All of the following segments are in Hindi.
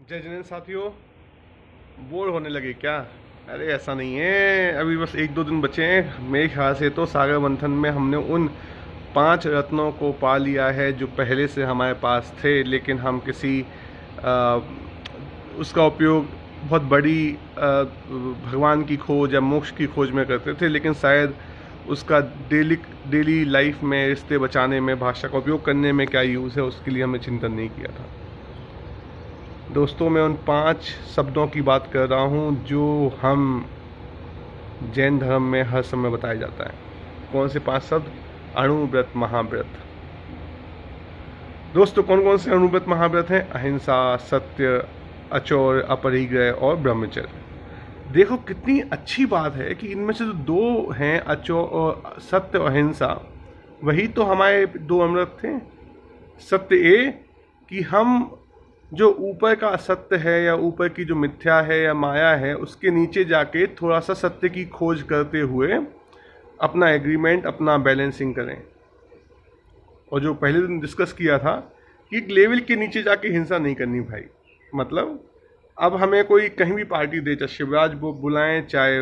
जय जिनेंद्र साथियों, बोर होने लगे क्या? अरे ऐसा नहीं है, अभी बस एक दो दिन बचे हैं। मेरे ख्याल से तो सागर मंथन में हमने उन 5 रत्नों को पा लिया है जो पहले से हमारे पास थे, लेकिन हम किसी आ, उसका उपयोग बहुत बड़ी भगवान की खोज या मोक्ष की खोज में करते थे, लेकिन शायद उसका डेली डेली लाइफ में रिश्ते बचाने में, भाषा का उपयोग करने में क्या यूज़ है, उसके लिए हमने चिंतन नहीं किया था। दोस्तों, मैं उन 5 शब्दों की बात कर रहा हूँ जो हम जैन धर्म में हर समय बताया जाता है। कौन से 5 शब्द? अणुव्रत, महाव्रत। दोस्तों, कौन कौन से अणुव्रत महाव्रत हैं? अहिंसा, सत्य, अचौर, अपरिग्रह और ब्रह्मचर्य। देखो कितनी अच्छी बात है कि इनमें से जो 2 हैं, अचौर और सत्य और अहिंसा, वही तो हमारे 2 अमृत थे। सत्य ये कि हम जो ऊपर का असत्य है या ऊपर की जो मिथ्या है या माया है, उसके नीचे जाके थोड़ा सा सत्य की खोज करते हुए अपना एग्रीमेंट, अपना बैलेंसिंग करें। और जो पहले दिन डिस्कस किया था कि एक लेवल के नीचे जाके हिंसा नहीं करनी भाई। मतलब अब हमें कोई कहीं भी पार्टी दे, चाहे शिवराज बुलाएं, चाहे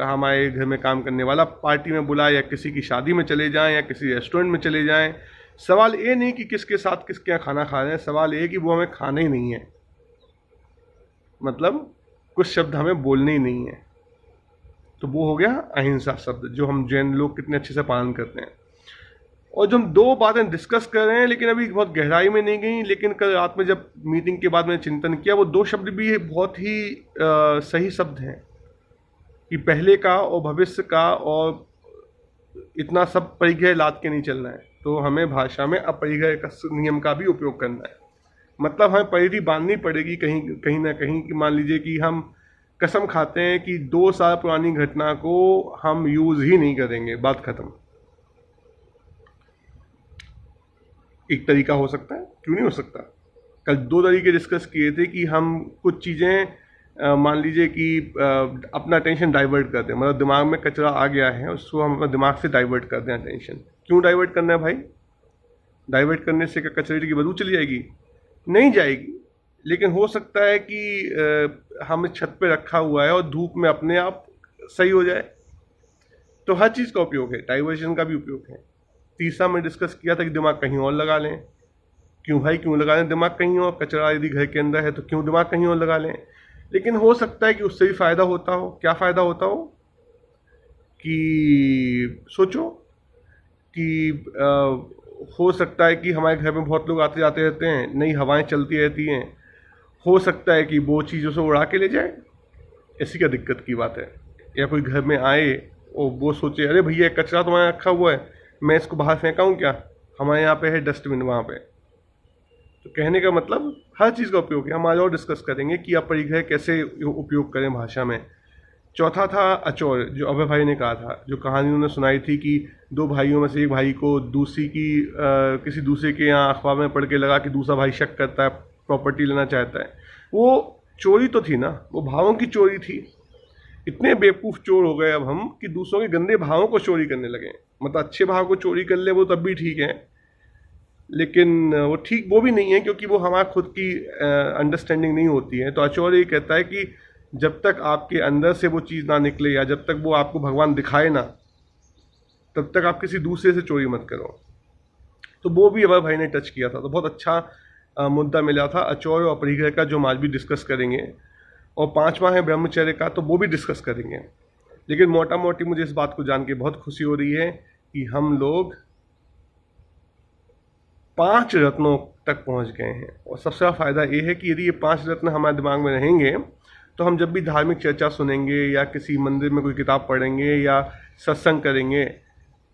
हमारे घर में काम करने वाला पार्टी में बुलाए, या किसी की शादी में चले जाएं, या किसी रेस्टोरेंट में चले जाएं, सवाल ये नहीं कि किसके साथ किसके यहाँ खाना खा रहे हैं, सवाल ये कि वो हमें खाना ही नहीं है। मतलब कुछ शब्द हमें बोलने ही नहीं है। तो वो हो गया अहिंसा शब्द, जो हम जैन लोग कितने अच्छे से पालन करते हैं। और जो हम 2 बातें डिस्कस कर रहे हैं, लेकिन अभी बहुत गहराई में नहीं गई, लेकिन कल रात में जब मीटिंग के बाद मैंने चिंतन किया, वो 2 शब्द भी बहुत ही सही शब्द हैं कि पहले का और भविष्य का, और इतना सब परिग्रह लाद के नहीं चलना है। तो हमें भाषा में अपरिग्रह का नियम का भी उपयोग करना है। मतलब हमें परिधि बांधनी पड़ेगी कहीं कहीं ना कहीं, कि मान लीजिए कि हम कसम खाते हैं कि 2 साल पुरानी घटना को हम यूज़ ही नहीं करेंगे, बात खत्म। एक तरीका हो सकता है, क्यों नहीं हो सकता? कल 2 तरीके डिस्कस किए थे कि हम कुछ चीज़ें मान लीजिए कि अपना अटेंशन डाइवर्ट कर दें। मतलब दिमाग में कचरा आ गया है, उसको हम अपने दिमाग से डाइवर्ट कर दें अटेंशन। क्यों डाइवर्ट करना है भाई? डाइवर्ट करने से क्या कचरे की बदबू चली जाएगी? नहीं जाएगी, लेकिन हो सकता है कि हमें छत पे रखा हुआ है और धूप में अपने आप सही हो जाए। तो हर चीज़ का उपयोग है, डाइवर्जन का भी उपयोग है। तीसरा मैं डिस्कस किया था कि दिमाग कहीं और लगा लें। क्यों भाई, क्यों लगा लें दिमाग कहीं और? कचरा यदि घर के अंदर है तो क्यों दिमाग कहीं और लगा लें? लेकिन हो सकता है कि उससे भी फ़ायदा होता हो। क्या फ़ायदा होता हो? कि सोचो कि हो सकता है कि हमारे घर में बहुत लोग आते जाते रहते हैं, नई हवाएं चलती रहती हैं, हो सकता है कि वो चीज़ों से उड़ा के ले जाए। ऐसी क्या दिक्कत की बात है? या कोई घर में आए और वो सोचे, अरे भैया कचरा तुम्हारे रखा हुआ है, मैं इसको बाहर फेंकाऊँ क्या? हमारे यहाँ पे है डस्टबिन वहाँ पे। तो कहने का मतलब हर चीज़ का उपयोग है। हम आज और डिस्कस करेंगे कि अपरिग्रह कैसे उपयोग करें भाषा में। चौथा था अचौर, जो अभय भाई ने कहा था, जो कहानी उन्होंने सुनाई थी कि 2 भाइयों में से एक भाई को दूसरी की किसी दूसरे के यहाँ अखबार में पढ़ के लगा कि दूसरा भाई शक करता है, प्रॉपर्टी लेना चाहता है। वो चोरी तो थी ना, वो भावों की चोरी थी। इतने बेवकूफ़ चोर हो गए अब हम कि दूसरों के गंदे भावों को चोरी करने लगे। मतलब अच्छे भाव को चोरी कर ले वो तब भी ठीक है, लेकिन वो ठीक वो भी नहीं है, क्योंकि वो हमारा खुद की अंडरस्टैंडिंग नहीं होती है। तो आचार्य ये कहता है कि जब तक आपके अंदर से वो चीज़ ना निकले, या जब तक वो आपको भगवान दिखाए ना, तब तक आप किसी दूसरे से चोरी मत करो। तो वो भी अभय भाई ने टच किया था। तो बहुत अच्छा मुद्दा मिला था अचौर और अपरिग्रह का, जो हम आज भी डिस्कस करेंगे। और 5वां है ब्रह्मचर्य का, तो वो भी डिस्कस करेंगे। लेकिन मोटा मोटी मुझे इस बात को जान के बहुत खुशी हो रही है कि हम लोग 5 रत्नों तक पहुंच गए हैं। और सबसे बड़ा फ़ायदा ये है कि यदि ये 5 रत्न हमारे दिमाग में रहेंगे, तो हम जब भी धार्मिक चर्चा सुनेंगे, या किसी मंदिर में कोई किताब पढ़ेंगे, या सत्संग करेंगे,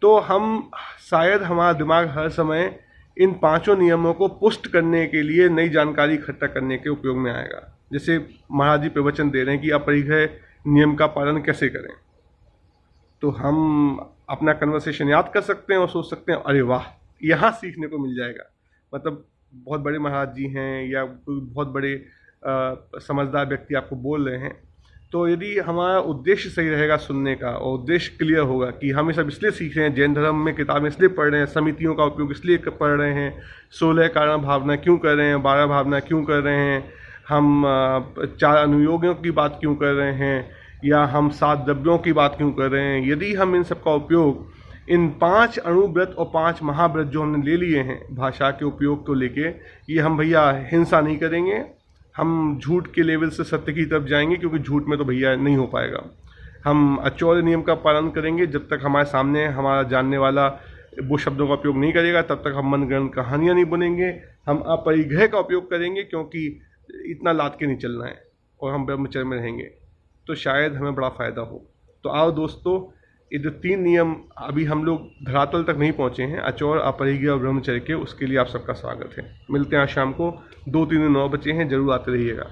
तो हम शायद हमारा दिमाग हर समय इन 5 नियमों को पुष्ट करने के लिए, नई जानकारी इकट्ठा करने के उपयोग में आएगा। जैसे महाराज जी प्रवचन दे रहे हैं कि अपरिग्रह नियम का पालन कैसे करें, तो हम अपना कन्वर्सेशन याद कर सकते हैं और सोच सकते हैं, अरे वाह, यहाँ सीखने को मिल जाएगा। मतलब बहुत बड़े महाराज जी हैं, या कोई बहुत बड़े समझदार व्यक्ति आपको बोल रहे हैं, तो यदि हमारा उद्देश्य सही रहेगा सुनने का, और उद्देश्य क्लियर होगा कि हम ये सब इसलिए सीख रहे हैं, जैन धर्म में किताबें इसलिए पढ़ रहे हैं, समितियों का उपयोग इसलिए पढ़ रहे हैं, 16 कारण भावना क्यों कर रहे हैं, 12 भावना क्यों कर रहे हैं, हम 4 अनुयोगियों की बात क्यों कर रहे हैं, या हम 7 द्रव्यों की बात क्यों कर रहे हैं, यदि हम इन सब का उपयोग इन 5 अणुव्रत और 5 महाव्रत जो हमने ले लिए हैं भाषा के उपयोग को लेके, ये हम भैया हिंसा नहीं करेंगे, हम झूठ के लेवल से सत्य की तरफ जाएंगे, क्योंकि झूठ में तो भैया नहीं हो पाएगा। हम अचौर्य नियम का पालन करेंगे, जब तक हमारे सामने हमारा जानने वाला वो शब्दों का उपयोग नहीं करेगा तब तक हम मनगढ़ंत कहानियाँ नहीं बुनेंगे। हम अपरिग्रह का उपयोग करेंगे, क्योंकि इतना लाद के नहीं चलना है, और हम ब्रह्मचर्य में रहेंगे तो शायद हमें बड़ा फ़ायदा हो। तो आओ दोस्तों, ये जो 3 नियम अभी हम लोग धरातल तक नहीं पहुँचे हैं, अचौर, अपरिग्रह और ब्रह्मचर्य के, उसके लिए आप सबका स्वागत है। मिलते हैं आज शाम को 2-3 9 बजे हैं, जरूर आते रहिएगा।